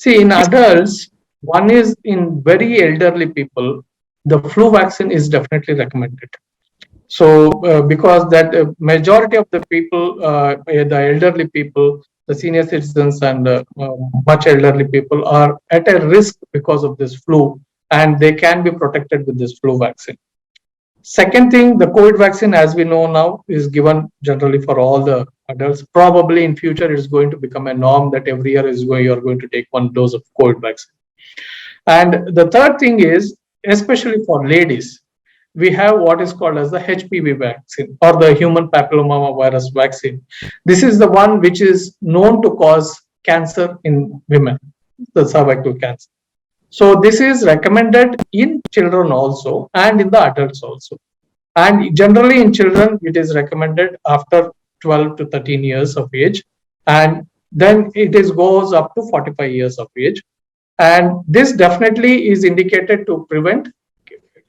See, in adults, one is in very elderly people, the flu vaccine is definitely recommended. So, because that majority of the people, the elderly people, the senior citizens, and much elderly people are at a risk because of this flu, and they can be protected with this flu vaccine. Second thing, the COVID vaccine, as we know now, is given generally for all the adults. Probably in future, it's going to become a norm that every year you are going to take one dose of COVID vaccine. And the third thing is, especially for ladies, we have what is called as the HPV vaccine or the human papilloma virus vaccine. This is the one which is known to cause cancer in women, the cervical cancer. So this is recommended in children also and in the adults also. And generally in children, it is recommended after 12 to 13 years of age. And then it is goes up to 45 years of age. And this definitely is indicated to prevent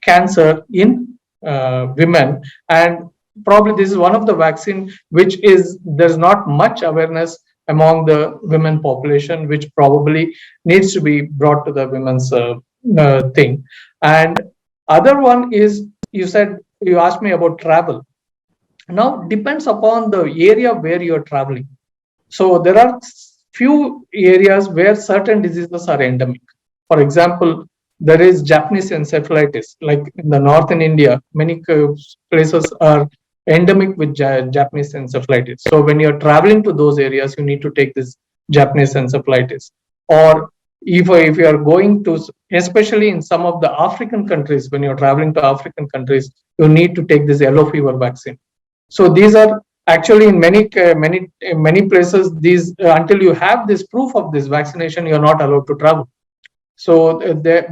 cancer in women. And probably this is one of the vaccine which is, there's not much awareness among the women population, which probably needs to be brought to the women's thing. And other one is, you asked me about travel. Now depends upon the area where you're traveling. So there are few areas where certain diseases are endemic. For example, there is Japanese encephalitis. Like in the northern India, many places are endemic with Japanese encephalitis. So when you're traveling to those areas, you need to take this Japanese encephalitis. Or if you are going to, especially in some of the African countries, when you're traveling to African countries, you need to take this yellow fever vaccine. So these are actually in many places, these until you have this proof of this vaccination, you're not allowed to travel. So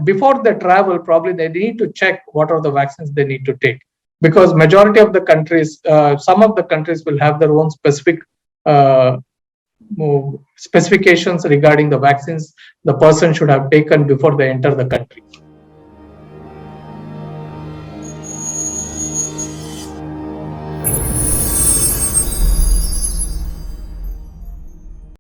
before they travel, probably they need to check what are the vaccines they need to take, because majority of the countries, some of the countries will have their own specific uh, specifications regarding the vaccines the person should have taken before they enter the country.